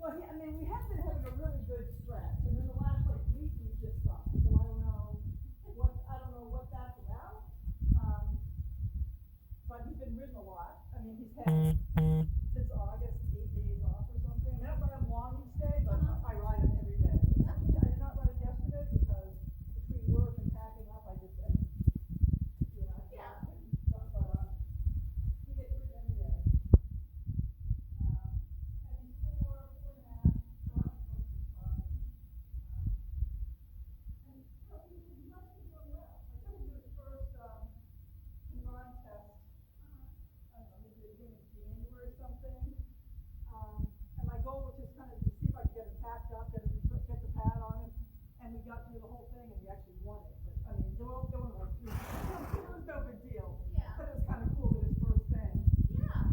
Well, I mean, we have been having a really good stretch, and then the last like week we just sucked. So I don't know what that's about. Um, but he's been ridden a lot. I mean, he's had since August 8 days off or something. I mean, I don't ride him long each day, but I ride him every day. I did not ride it yesterday because between work and packing up, I just Yeah. but he gets ridden every day. And he's 4.5. And he must be doing well. I took him to his first combined test. I don't know, maybe the beginning of January or something. And my goal was just kind of to see if I could get him packed up, get the pad on him, and we got through the whole thing, and we actually won it. But I mean, there were like three. It was no big deal. Yeah. But it was kind of cool that his first thing. Yeah.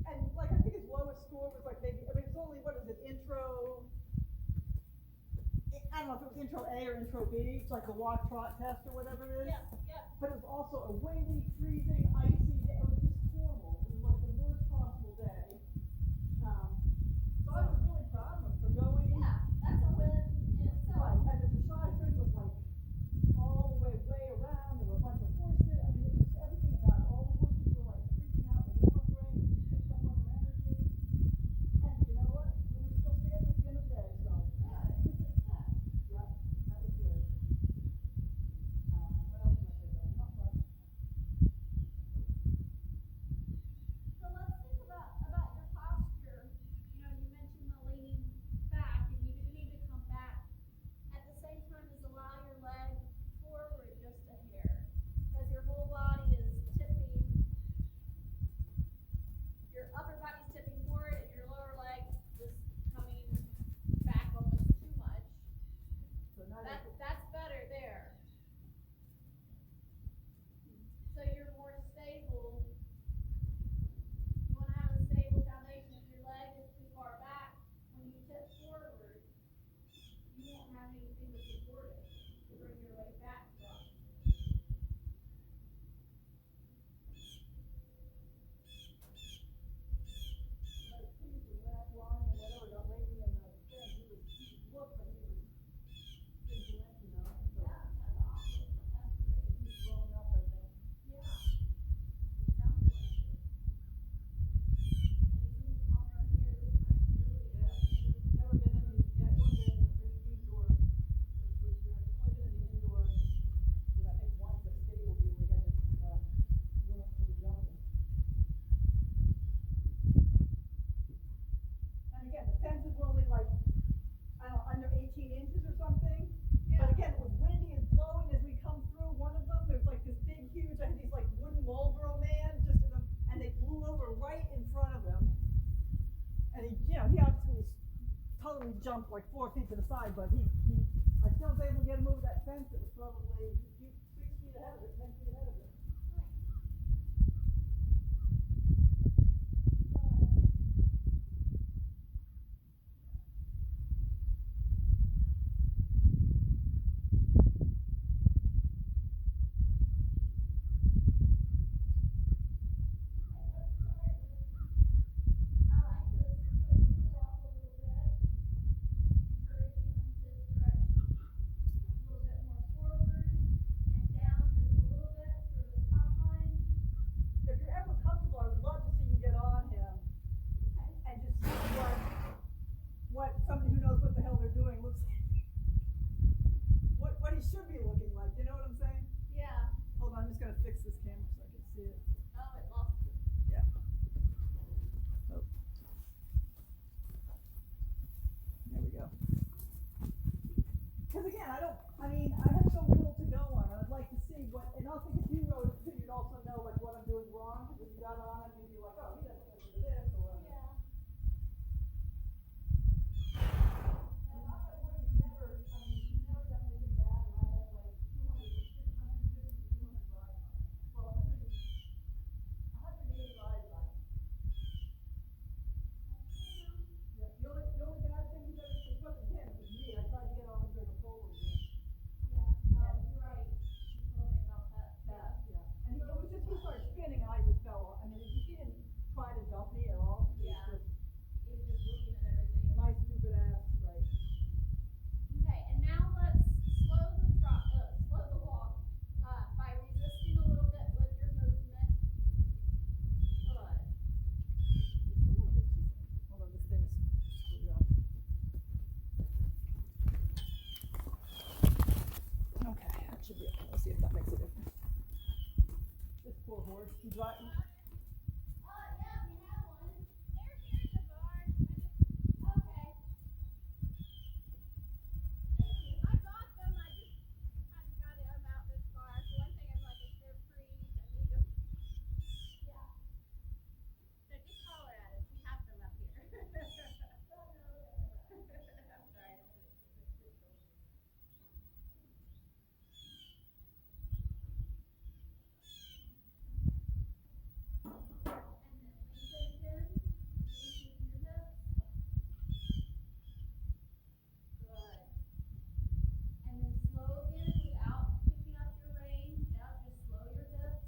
And like I think his lowest score was like maybe, I mean, it's only, what is it, intro? I don't know if it was intro A or intro B. It's like the walk trot test or whatever it is. Yeah. Yeah. But it was also a windy, freezing, icy day. It was just horrible. It was like the worst possible day. So I was really proud of him for going. Yeah. That's a win in itself. Right, and the dressage ring was like all the way around. There were a bunch of horses. I mean, it was just everything about it. All the horses were like freaking out in the warm ring, and we picked up on their energy. And you know what? We were still standing at the end of the day, so. Good. Yeah. Yeah, that was good. What else am I saying? Not much. So let's think about your posture. You know, you mentioned the leaning back, and you do need to come back. At the same time as allow your leg forward just a hair, because your whole body is tipping. Your upper body's tipping forward, and your lower leg just coming back almost too much. So now That's better there. So you're more stable. You want to have a stable foundation. If your leg is too far back, when you tip forward, you won't have anything to support it to bring your weight back from. like Keith and that line and whatever got Rainey in the thing, he looked, but he was vigilant, you know. So Yeah, that's awesome. That's great. he's grown up, I think. Yeah. It sounds like it. And he seems calmer here this time too. Never been in the, yeah, he's only been in the indoor, which only been in the indoor, you know, I think once at Stable View, we had to, went up to the jumping. And again, the fences were only like, I don't know, under 18 inches or something. Yeah. But again, it was windy and blowing as we come through one of them. There's like this big, huge, I had these like wooden Marlboro man just in them, and they blew over right in front of him. And he obviously totally jumped like 4 feet to the side, but I still was able to get him over that fence that was probably 6 feet ahead of it, 10 feet ahead of it. I like this. Put you to walk a little bit. Encouraging them to stretch a little bit more forward and down just a little bit for the top line. If you're ever comfortable, I would love to see you get on him Okay. and just see what somebody who knows what the hell they're doing looks like. What he should be looking like, you know what I'm saying? Yeah. Hold on, I'm just gonna fix this camera so I can see it. Oh, it lost it. Yeah. Oh. There we go. Because again, I have so little to go on. I'd like to see what, and I think if you wrote it too, you'd also know like what I'm doing wrong. If you got on him, you'd be like, oh, he doesn't listen to this or whatever. Yeah. And knock on wood, you've never done anything bad, and I have like 150 to 200 rides on it. Well, 180 rides on it. Yeah, the only bad thing he did, it wasn't him, it was me. I tried to get on him during a polo game. Yeah. You're right. You told me about that. Yeah. And he started spinning, and I just fell off. I mean, it just snowboard. You drive. Yeah, we have one. They're here in the barn. Okay. I got them. I just hadn't got them out this far. So one thing I'm like, if they're freeze, I need them. Yeah. So just holler at us. We have them up here. I'm sorry. And then slow again without picking up your rein. Yep, just slow your hips.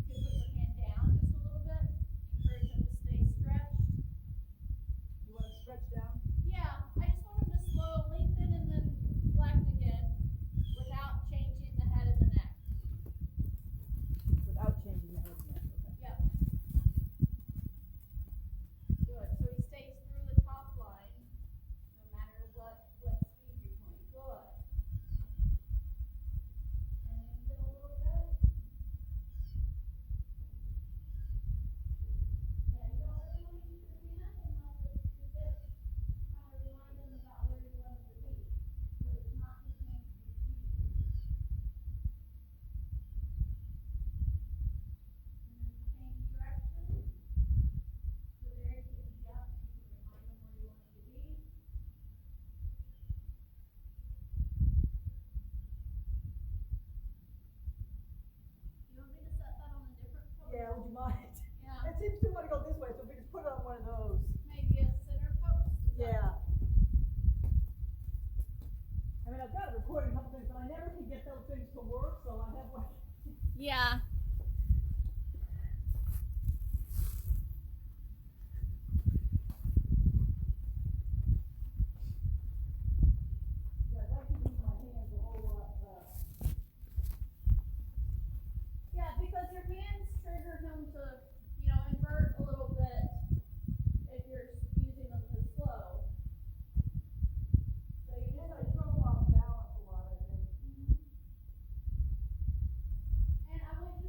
You can put your hand down just a little bit. Encourage them to stay stretched. You want to stretch down? Yeah, I just want them to slow, lengthen, and then collect again without changing the head of the neck. Without changing the head neck. Okay. Yep. Good. So he stays through the top line, no matter what speed you're going. Good. And lengthen a little bit. Yeah, you don't really want to use your hand unless it's your bit. Kind of remind them about where you want them to be. But it's not to change the speed. And then change direction. So there you can, yep, you can remind them where you want them to be. You want me to set that on a different post? Yeah, would you mind? Yeah. It seems to want to go this way, so if we just put it on one of those. Maybe a center post? Is that- Yeah. I mean, I've got a recording a couple things, but I never can get those things to work, so I have one. Yeah. Yeah, I'd like to use my hands a whole lot. Yeah, because your hands trigger him to, invert a little bit if you're using them too slow. So you And just I throw off balance a lot, I think. And I want you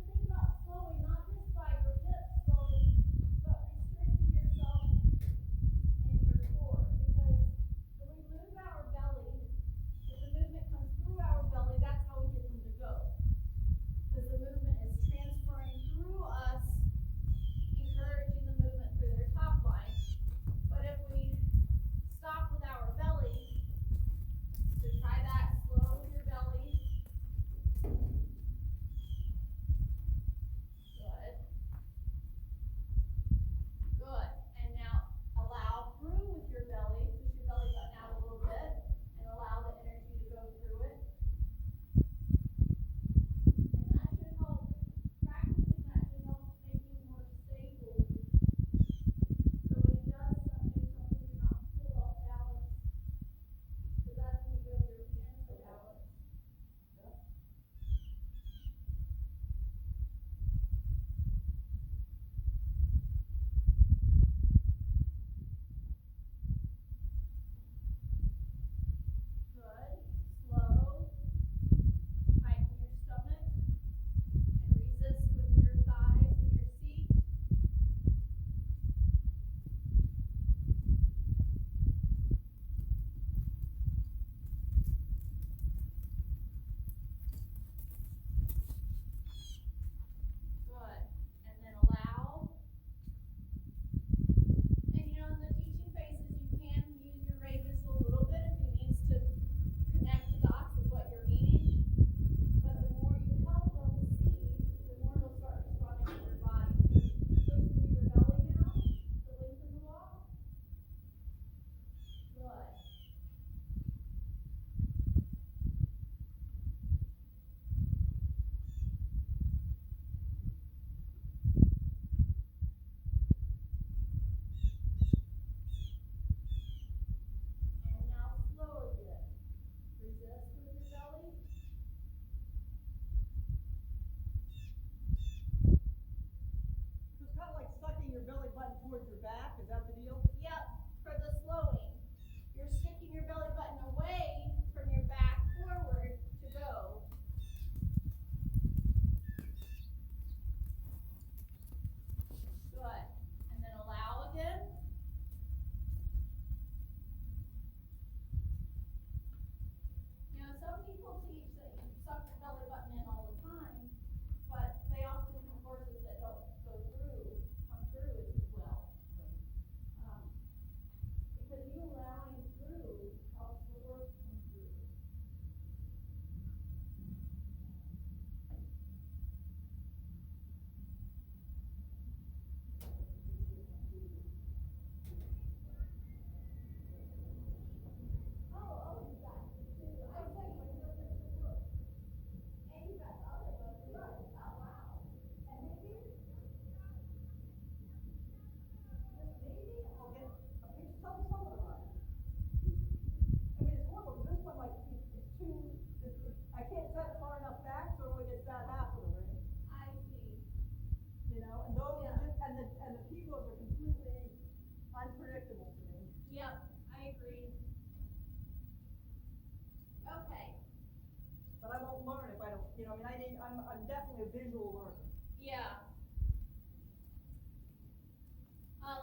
I mean, I'm definitely a visual learner. Yeah.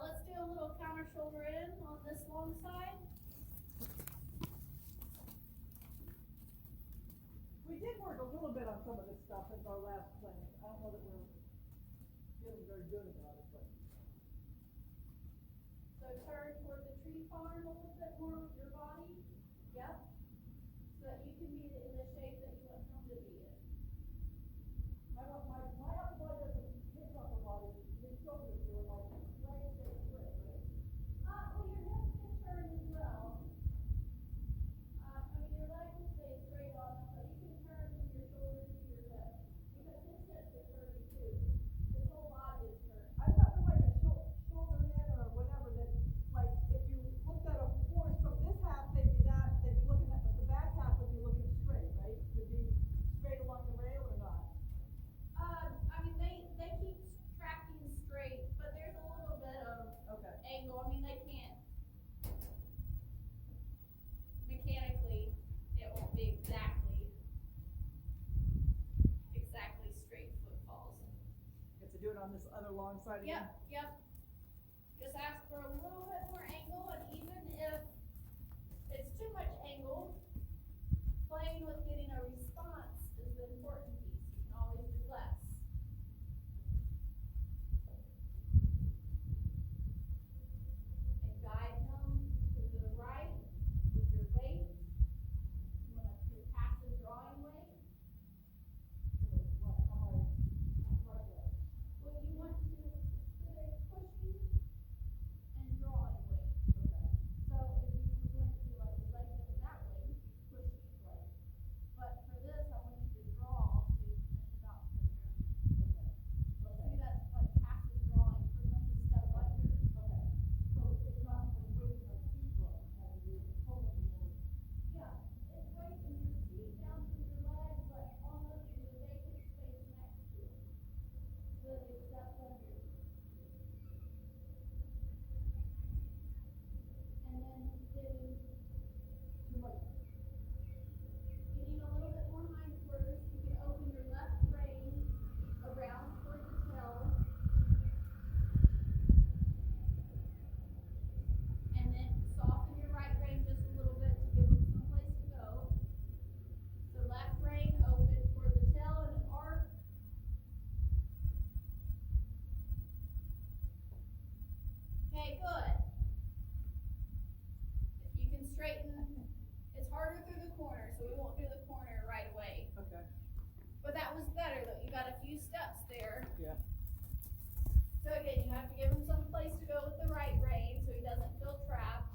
Let's do a little counter shoulder in on this long side. We did work a little bit on some of this stuff at our last clinic. I don't know that we're feeling very good about it, but. So turn toward the tree farm a little bit more with your body. Yep. So that you can be in the shape that you want him to be in. My upper body doesn't, his upper body, his shoulders are like right straight, right? Well, your hips can turn as well. I mean, your legs will stay straight on them, but you can turn from your shoulders to your hips. Because his hips are turning too. His whole body is turning. I thought with like a shoulder in or whatever, that like if you looked at a horse from this half, they'd be looking at, but the back half would be looking straight, right? Would be straight along the rail or not? I mean, they keep tracking straight, but there's a little bit of Okay. angle. I mean, they can't. Mechanically, it won't be exactly straight footfalls. Get to do it on this other long side again? Yep. Just ask for a little bit more angle, and even if it's too much angle, playing with getting a response is the important piece. You can always do less. And guide him to the right with your weight. You want to do passive drawing weight. What, on my right leg? Well, you want to, so there's pushing and drawing weight. Okay. So if you were going to do like the leg thing that way, you could push it, right? But for this, I want you to draw so you can not turn your. Okay. See, that's like passive drawing for them to step under. Okay. So it's not like weight like feet drawing, it has to be totally more. Yeah, it's right in your feet down through your legs, but almost in the vacant space next to it. So that they step under. And then he's getting. Too much. You need a little bit more hind quarters. You can open your left rein around toward the tail. And then soften your right rein just a little bit to give them some place to go. So left rein open toward the tail and an arc. Okay, good. If you can straighten, it's harder through the corner, so we won't do the corner right away. Okay. But that was better though. You got a few steps there. Yeah. So again, you have to give him some place to go with the right rein so he doesn't feel trapped.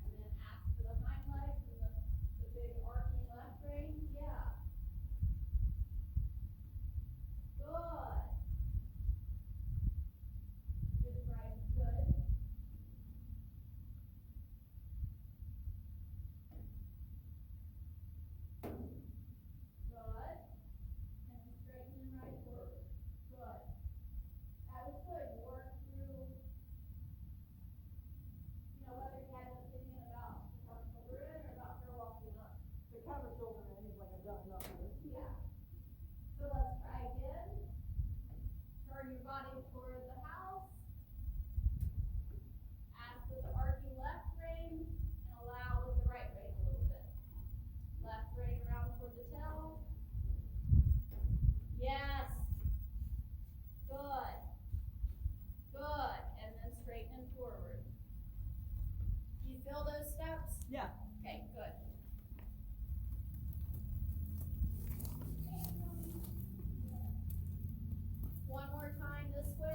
And then ask for the hind legs and the big arcing left rein. Yeah. Good. Good, right, good. Good. And then straighten and right forward. Good. That was good. You worked through, whether you had an opinion about the cover shoulder in or about her walking up. The cover shoulder in is like I've done enough of this. Yeah. So let's try again. Turn your body toward the house. Ask with the arcing left rein and allow with the right rein a little bit. Left rein around toward the tail. Yes. Good. Good. And then straighten and forward. Do you feel those steps? Yeah. Okay, good. One more time this way.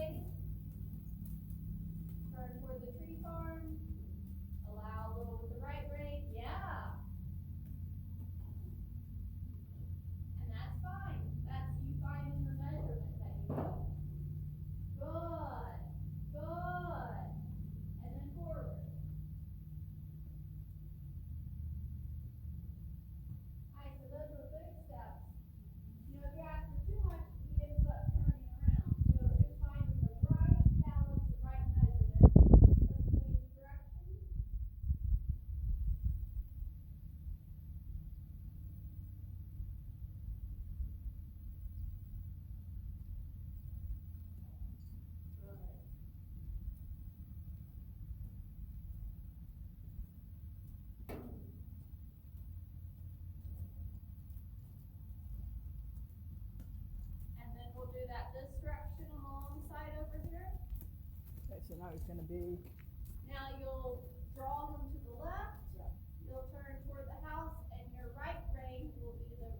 that this direction on the long side over here. Okay, so now he's gonna be, Now you'll draw him to the left. Yeah. You'll turn toward the house, and your right rein will be the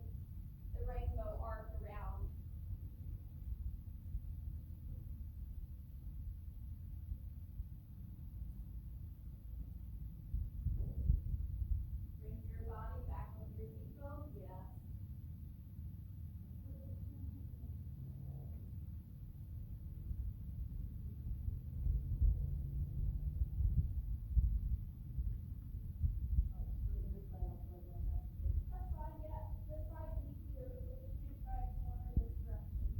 rainbow arc around. Bring your body back on your seat bone. Yes. That's fine, yeah. This side's easier, so we can try a corner this direction.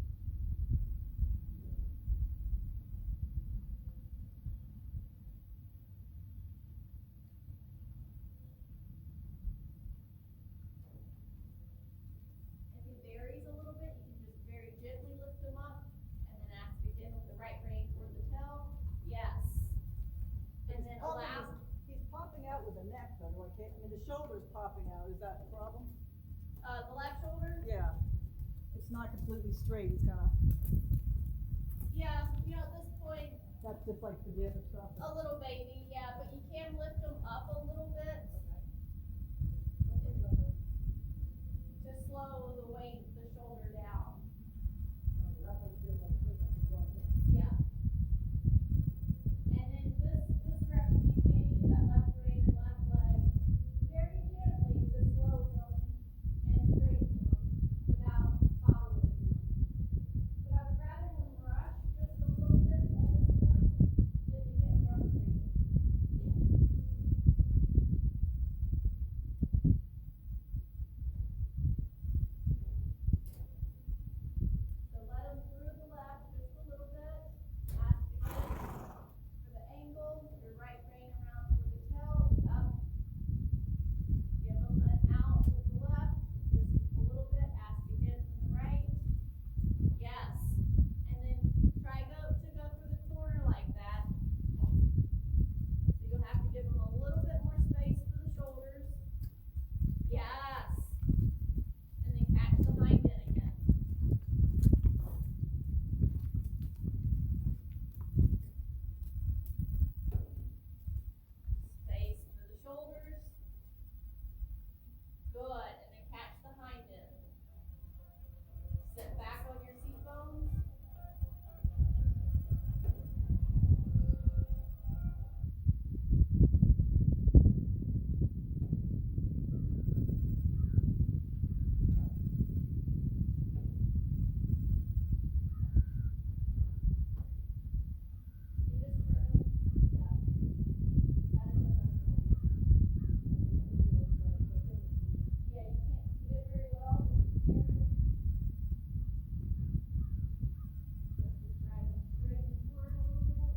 If he varies a little bit, you can just very gently lift him up, and then ask again with the right rein toward the tail. Yes. And then allow. he's popping out with the neck though, I can't, I mean, the shoulder's popping out, is that the problem? The left shoulder? Yeah. It's not completely straight, he's kinda, Yeah, at this point, that's just like the dip or stuff. a little baby, yeah, but you can lift him up a little bit to slow the weight, the shoulder down. Yeah. And then this direction, you can use that left rein and left leg very gently to slow them and straighten them without following them. But I would rather him rush just a little bit at this point than to get frustrated. So let him through the left just a little bit. Ask again for the angle, your right rein around for the tail, up. Give him an out with the left, just a little bit. Ask again from the right. Yes. And then try to go through the corner like that. So you'll have to give him a little bit more space for the shoulders. Yes. And then catch the hind end again. Space for the shoulders. Good. And then catch the hind end. Sit back on your seat bones. You just turn them. Yeah. That is enough noise. Yeah, you can't see it very well. You can hear it. Just try to bring it forward a little bit.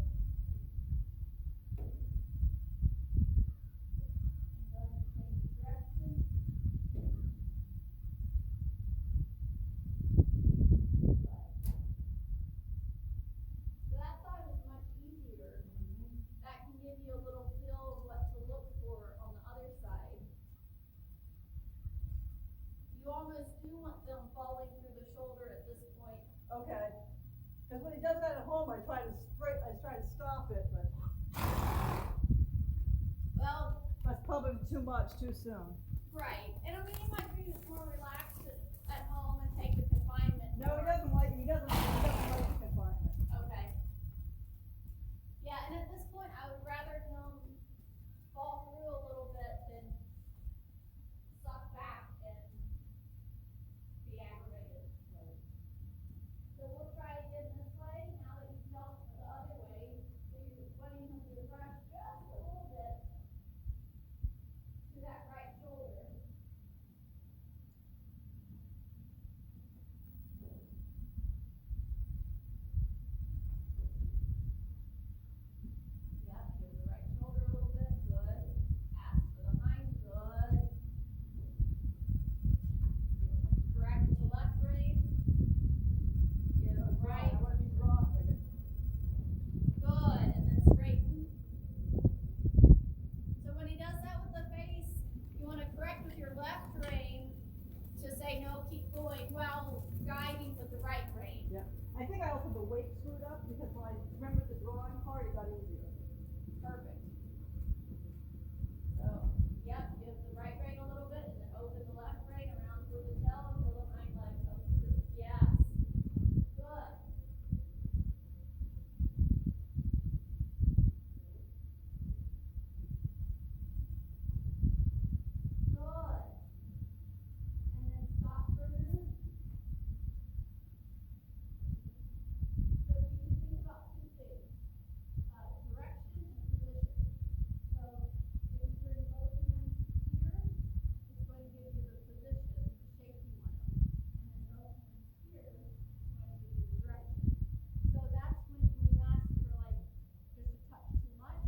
And go ahead and change direction. So that side was much easier. That can give you a little feel of what to look for on the other side. You almost do want them falling through the shoulder at this point. Okay, cause when he does that at home, I try to stop it, but Well, that's probably too much, too soon. right. And I mean, he might be more relaxed at home and take the confinement. No, he doesn't like the confinement. Okay. Yeah, and at this point, I would rather him fall through a little bit than suck back and be aggravated. So we'll try again this way, now that you've felt the other way, so you're wanting him to rush just a little bit to that right shoulder. Yep, give the right shoulder a little bit, good. Ask for the hind, good. Correct the left rein. Give the right. I wanna be drawn, like it. Good, and then straighten. So when he does that with the face, you want to correct with your left rein to say no, keep going while guiding with the right rein. Yeah. I think I also the weight screwed up because when I remembered the drawing part, it got easier. Perfect. So, yep, give the right rein a little bit and then open the left rein around through the tail until the hind leg comes through. Yes. Good. Good. And then stop for a minute. So you can think about two things, direction and position. So if you bring both hands here, it's going to give you the position, the shape you want them. And then both hands here, it's going to give you the direction. So that's when you ask for like just a touch too much,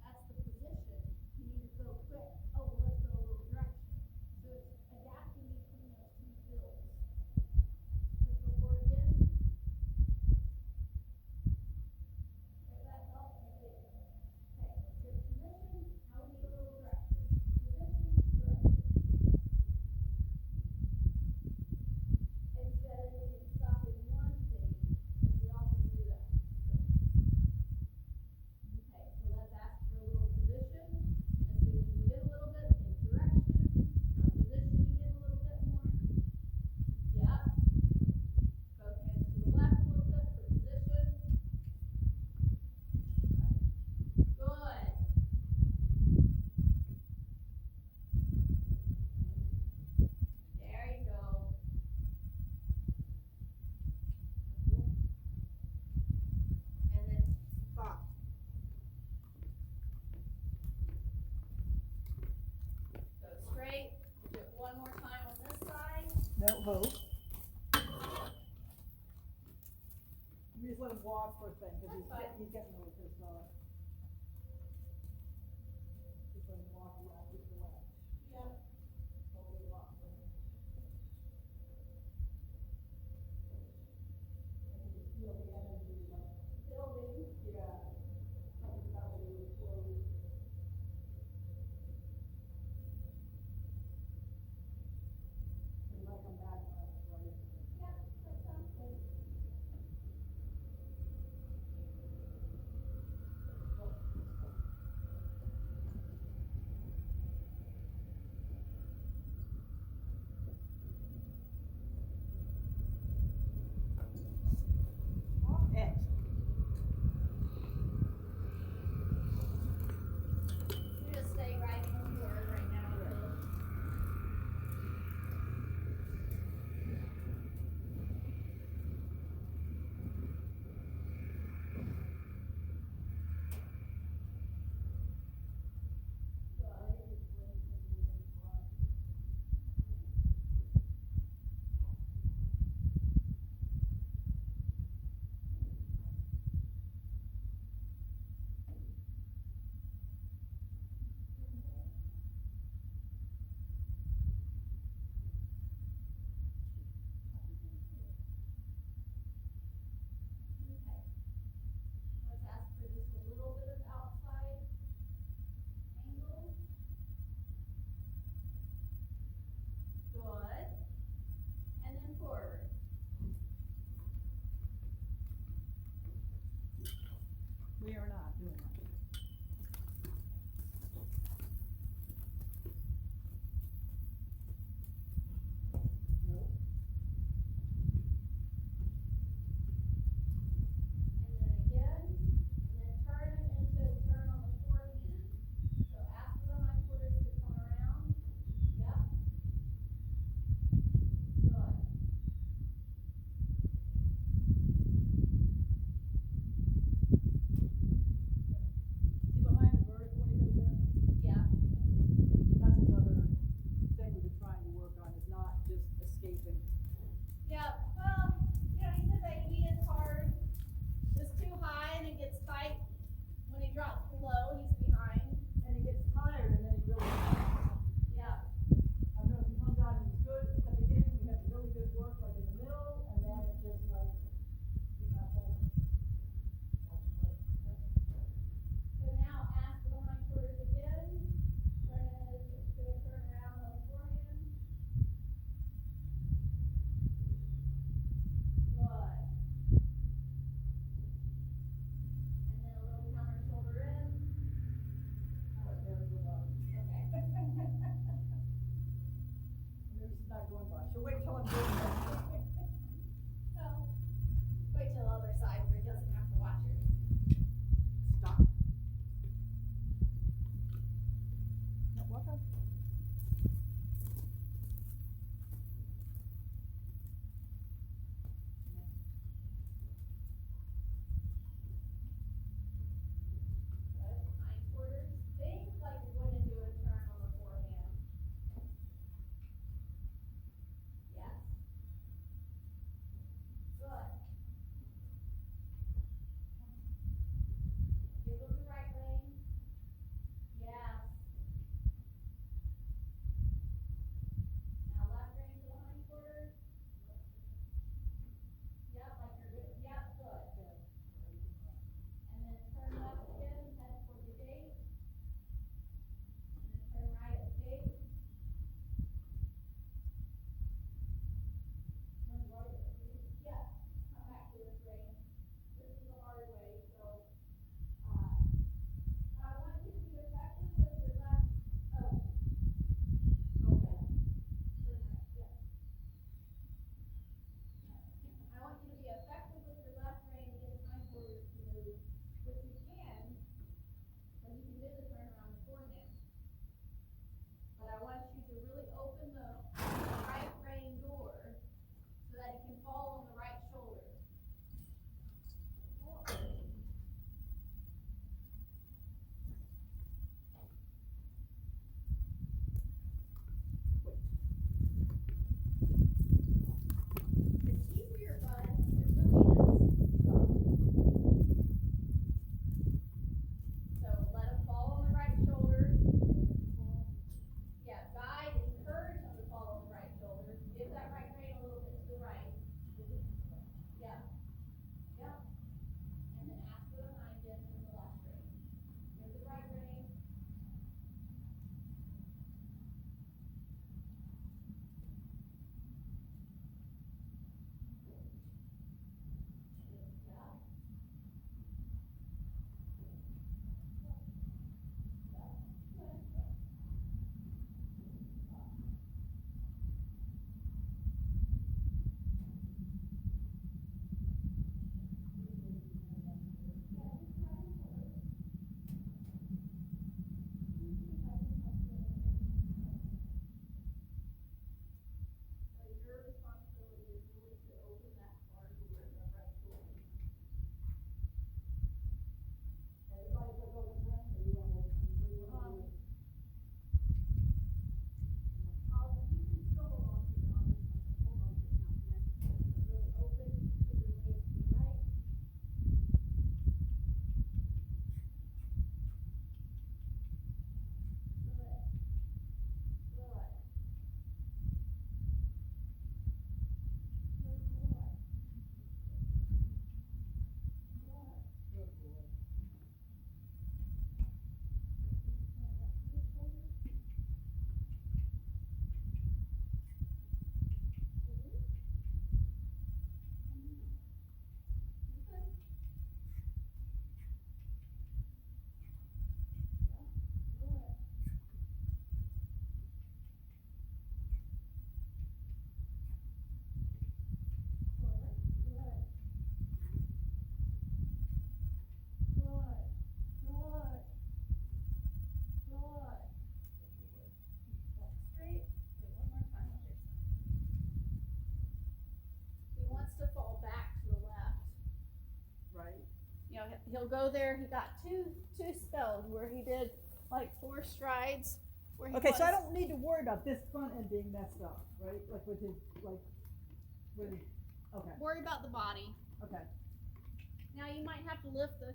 that's the position. You need to go quick. Oh, well, let's go a little direction. So it's adapting between those two fields. Let's go forward again. If that helps, I did. Okay, let's get position. Now we need a little direction. Position, direction. Instead of getting stuck in one thing, like we often do that. Okay, so let's ask for a little position. As soon as you get a little bit, think direction. Now positioning it a little bit more. Yep. Both hands to the left a little bit for position. Good. There you go. And then stop. Go straight. We'll do it one more time on this side. No hope. You just let him walk for a second because That's fine. he's getting really pissed off. Just let him walk around, just relax. Yep. Totally walk for him. I can just feel the energy like Building. yeah. Coming down really slowly. And like I'm back, right? Yep, that sounds good. can fall on the right shoulder. It's easier, bud. It really is. So let him fall on the right shoulder. Yeah, guide, encourage him to fall on the right shoulder. Give that right rein a little bit to the right. Yeah. Yep. And then ask for the hind end and the left rein. Give the right rein. Yeah. So your responsibility is really to open that part of the right shoulder. Everybody look over the front, or you want to, what do you want to do? You can still hold on to it, hold on to it now, connect. But really open, put your weight to the right. Good. Good. Good boy. Good. Good boy. Straight. Wait, one more time. He wants to fall back to the left. Right. You know, he'll go there. He got two spells where he did like 4 strides. Where he Okay, so I was- don't need to worry about this front end being messed up, right? Like with his, like, with his, okay, worry about the body. okay. Now you might have to lift the.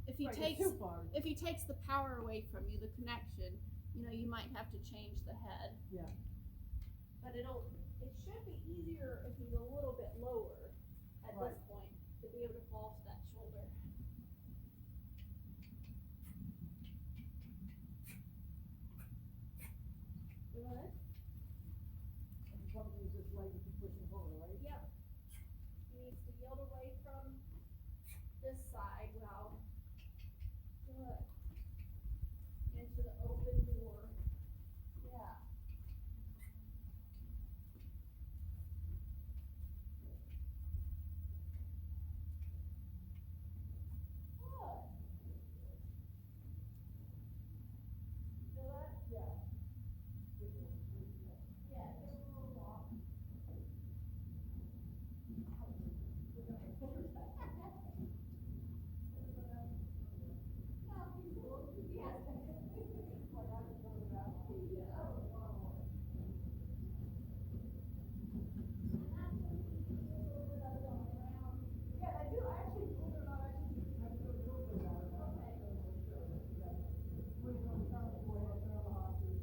If he Right, takes it's too far. if he takes the power away from you, the connection, you know, you might have to change the head. Yeah. But it should be easier if he's a little bit lower at Right. this point to be able to fall to that shoulder. Good. And you probably use this leg to push him forward, right? Yep. He needs to yield away from this side. Wow. Good. Into the open door. Yeah. Good. Feel that? Yeah. Yeah, give him a little walk. Yeah, I do, I actually, believe it or not, I actually do a little bit of that. Squeeze on the front of the forehead, turn on the haunches.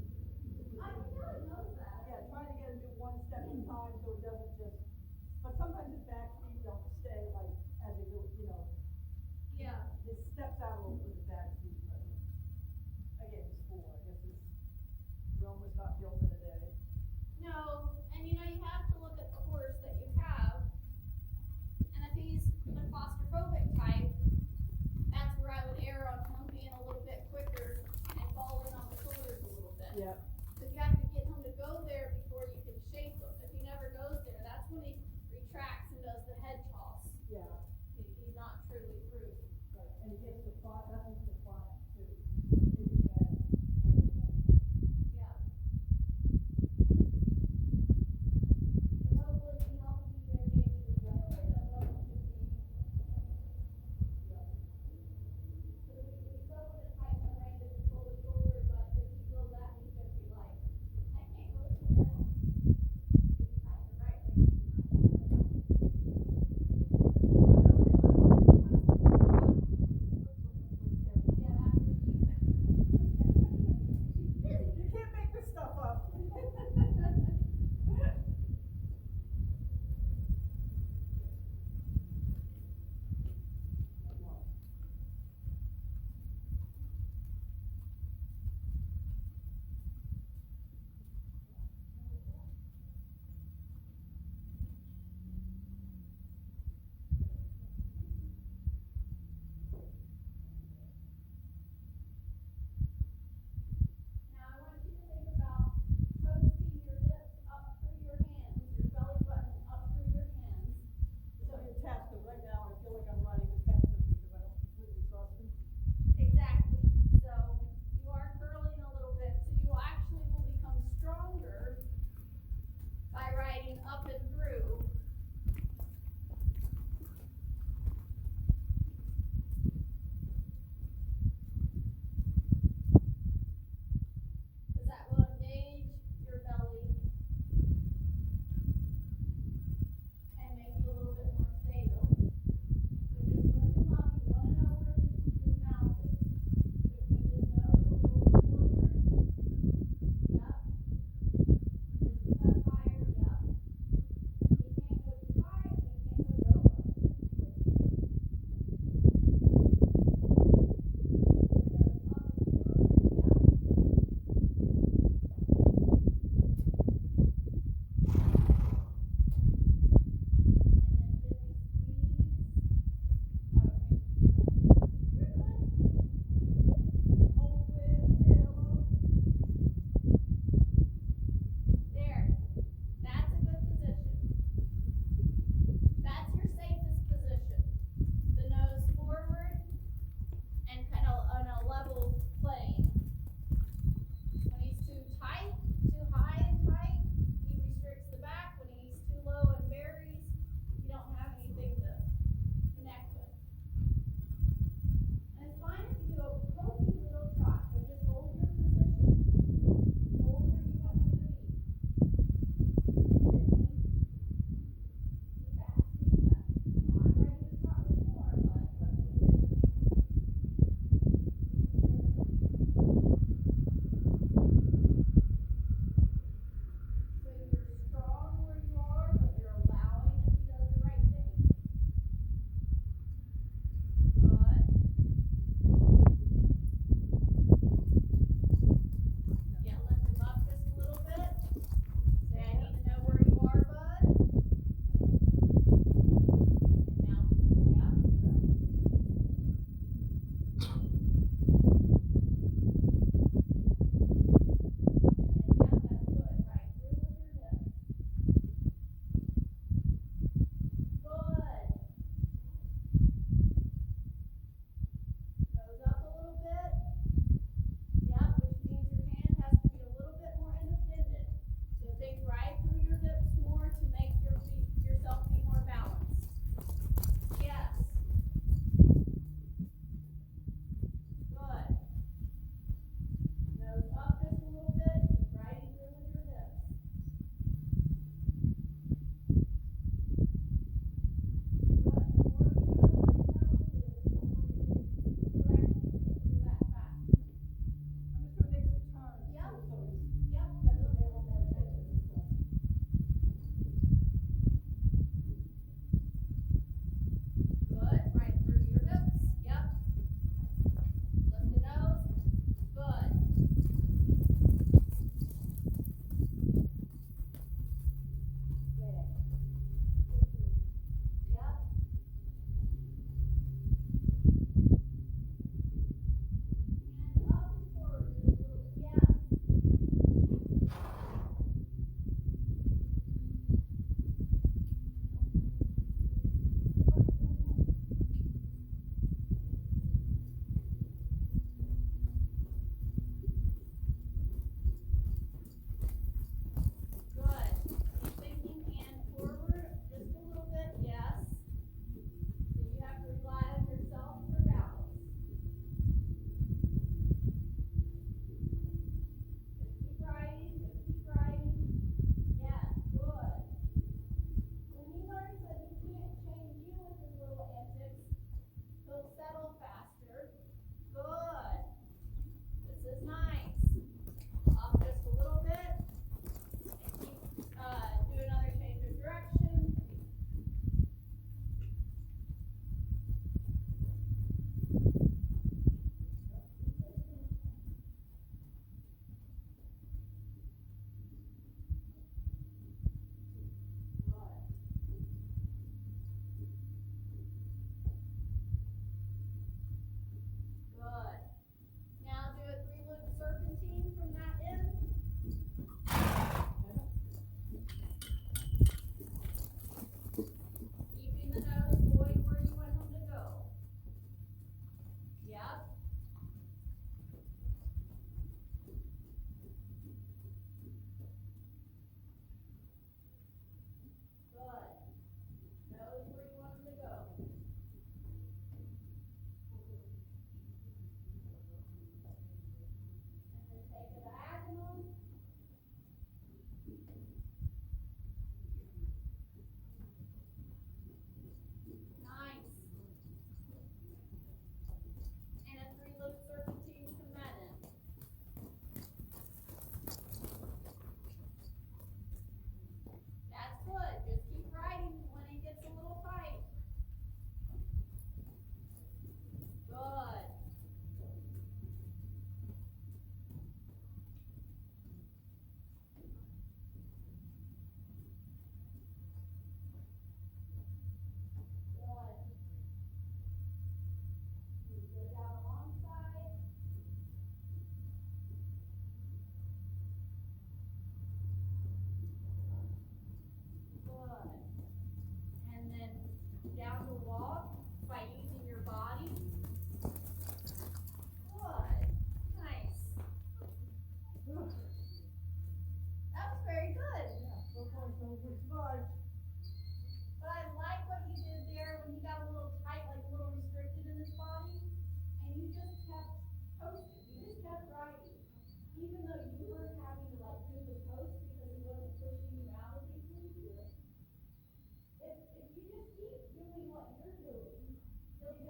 I really knows that. Yeah, trying to get him to do one step at a time so it doesn't just, but sometimes his back feet don't stay like, as he go, you know, Yeah. his steps out a little with the back feet, but again, he's 4, I guess his Rome was not built in a day. No, and you know, you have to look at the horse that you have. And if he's the claustrophobic type, that's where I would err on him being a little bit quicker and falling on the shoulders a little bit. Yeah. Because you have to get him to go there before you can shape him. If he never goes there, that's when he retracts and does the head toss. Yeah, He's not truly through. right, and he gets the spot, that's the spot too. Yeah.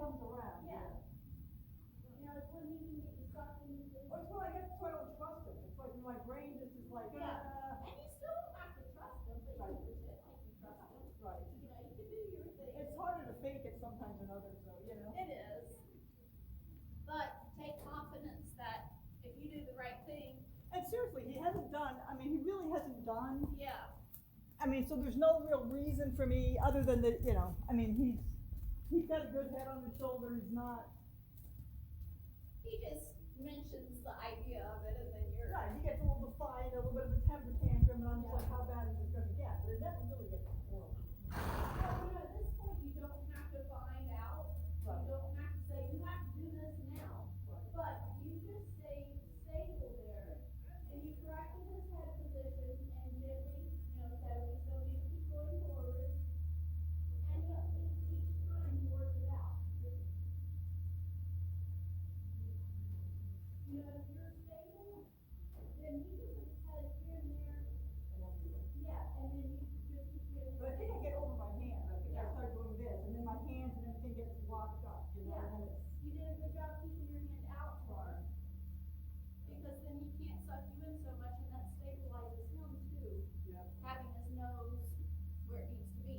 comes around. Yeah. You know, it's when he can get you sucked into this. Well, it's when I get, so I don't trust him. It's like my brain just is like, Yeah. And you still don't have to trust him, but Right. you can pretend like you trust him. Right. You know, you can do your thing. It's harder to fake it sometimes than others, though, you know? It is. But take confidence that if you do the right thing, And seriously, he hasn't done, I mean, he really hasn't done, yeah. I mean, so there's no real reason for me, other than that, you know, I mean, he's got a good head on his shoulder, he's not, He just mentions the idea of it and then you're. right, he gets a little defiant, a little bit of a temper tantrum, and I'm just like, how bad is this gonna get? But it never really gets horrible. Well, you know, at this point, you don't have to find out. Right. You don't have to say, you have to do this now. Right. But you just stay stable there, and you corrected his head position and gently, you know, said, we still need to keep going forward. And each time you work it out. You know, if you're stable, then he can put his head here and there, And that's it. yeah, and then you just keep getting. But I think I get over my hands, I think I start doing this, and then my hands and everything gets locked up, you know, and then it's. You did a good job keeping your hand out far. Because then he can't suck you in so much and that stabilizes him too, Yeah. having his nose where it needs to be.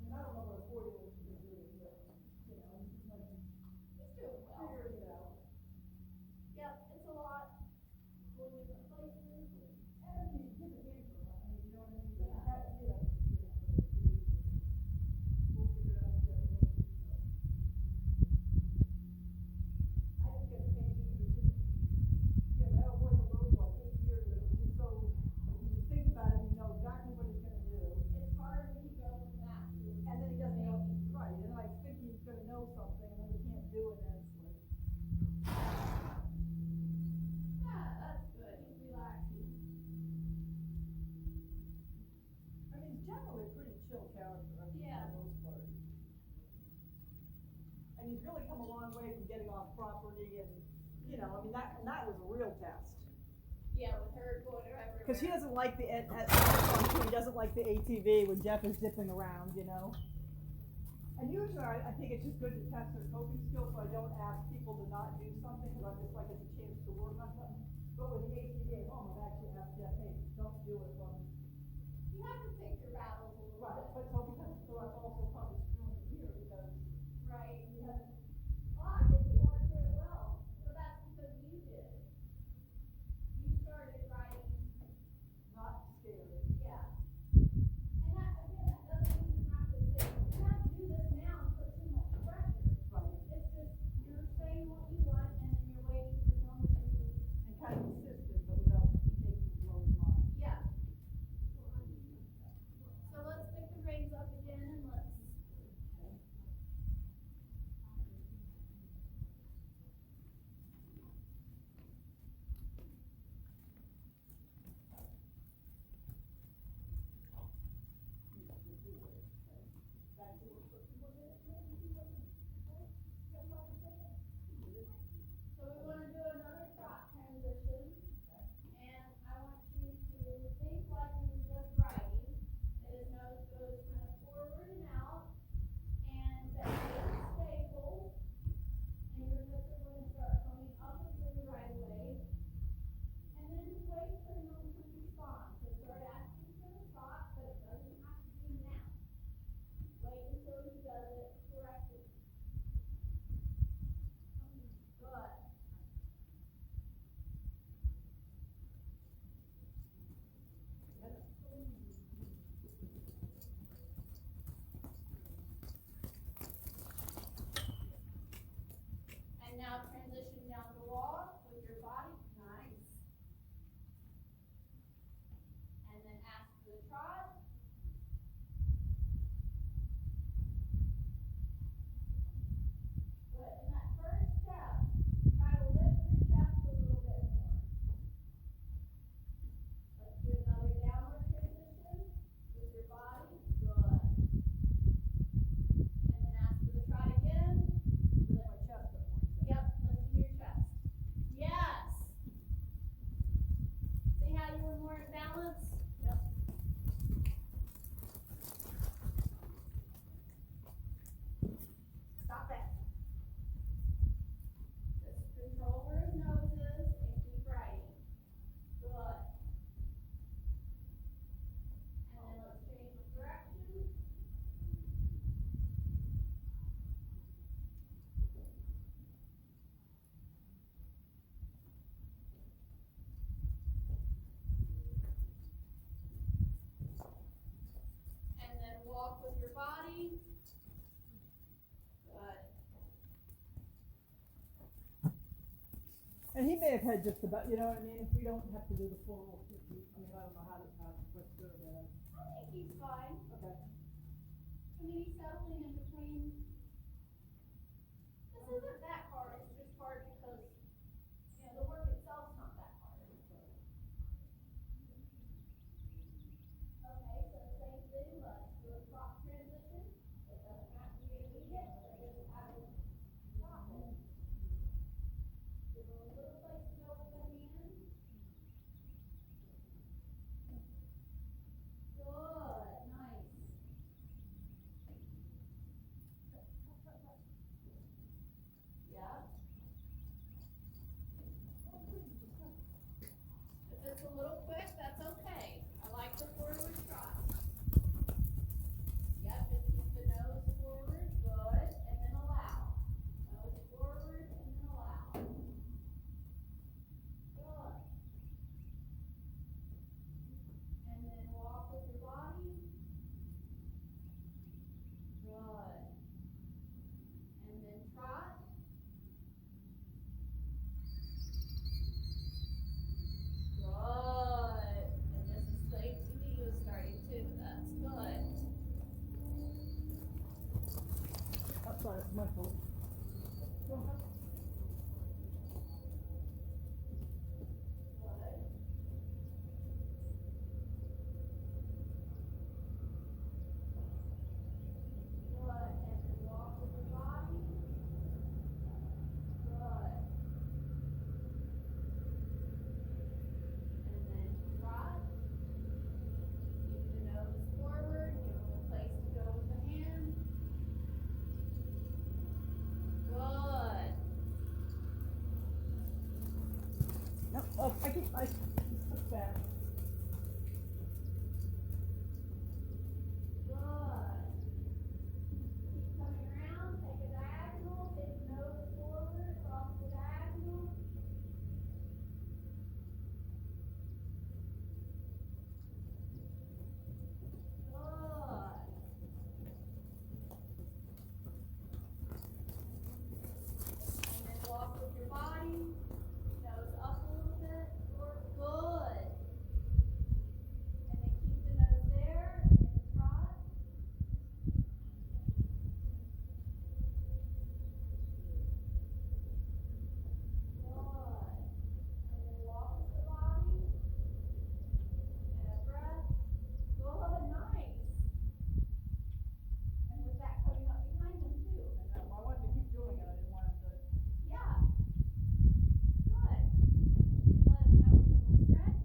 And I don't know what a 4-year-old should be doing, but, you know, he's just like He's doing well. figuring it out. Yep, it's a lot. Going different places. And he's giving tantrum, I mean, you know what I mean? Yeah. That, you know, we'll figure it out together. I didn't get the patient, it was just, you know, I had a boy on the road for like 8 years, and it was just so, you just think about it, and you know exactly what he's gonna do. It's hard when you go from that to. And then he doesn't know, right, and I think he's gonna know something, and then he can't do it, and it's like, Yeah, that's good. He's relaxing. I mean, he's generally a pretty chill character, I mean, Yeah. for the most part. And he's really come a long way from getting off property and, you know, I mean, that was a real test. Yeah, with her going everywhere. Cause he doesn't like he doesn't like the ATV when Jeff is zipping around, you know? And usually I think it's just good to test their coping skills, so I don't ask people to not do something, cause I'm just like, it's a chance to work on something. But with the ATV at home, I've actually asked Jeff, hey, don't do it when. You have to pick your battles a little Right, bit. but so because, so that's also probably screwing him here, because Right. he hasn't, Well, I think you worked through it well, but that's because you did. You started writing, not scared. yeah. And that, again, that doesn't even have to say, you have to do this now and put too much pressure. Right. It's just, you're saying what you want and then you're waiting for someone to. And kind of insistent, but without making him blow his mind. may have had just about, you know what I mean, if we don't have to do the full, I mean, I don't know what's good or bad. I think he's fine. Okay. I mean, he's settling in between. This isn't that hard, it's just hard because, you know, the work itself's not that hard. Okay, so same thing, let's do a crop transition. It doesn't have to be immediate, but just have it stop it. Give it a little place to go with the hand. Good, nice. Yeah. If it's a little quick, that's okay. I like the forward trot. Yep, just keep the nose forward, good, and then allow. Nose forward and then allow. Good. And then walk with your body. Good. And then trot. Good. And this is late to me, you starting too. That's good. Oh, sorry, it's my fault. Good. Good. And then walk with your body. Good. And then trot. Keep the nose forward, give them a place to go with the hand. Good. No, oh, I took back. Good. Keep coming around, take a diagonal, take the nose forward, across the diagonal. Good. And then walk with your body, nose up a little bit, or good. And then keep the nose there, and then trot. Good. And then walk with the body. And a breath. Good, nice. And with that coming up behind them too. And I wanted to keep doing it, I didn't want it to. Yeah. Good. Let them have a little stretch.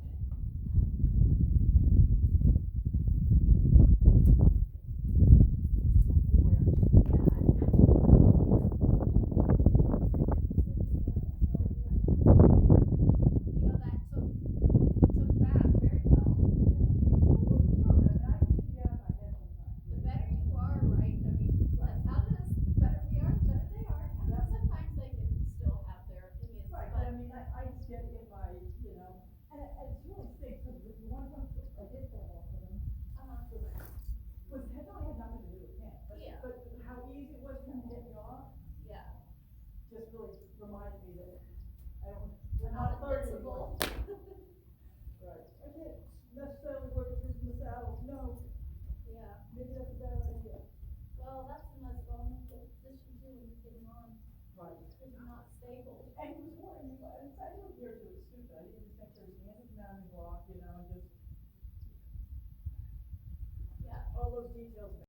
You know, that took that very well. The better you are, right? I mean, that's how it is. The better we are, the better they are. I mean, sometimes they can still have their opinions, Right, but but I mean, I just get it in my, you know, and it's really stinks, because the one time I did fall off of them, was, had really had nothing to do with him. Yeah. But how easy it was for him to get me off, yeah. just really reminded me that we're Not not thirty anymore. invincible. Right. I can't necessarily work through from the saddle, no, Yeah. maybe that's a bad idea. Well, that's the most vulnerable position too when you take them on, Right. because you're not stable. And he was warning me, but I didn't hear it was stupid, I didn't think there was the hands down and walk, you know, and just Yeah. all those details.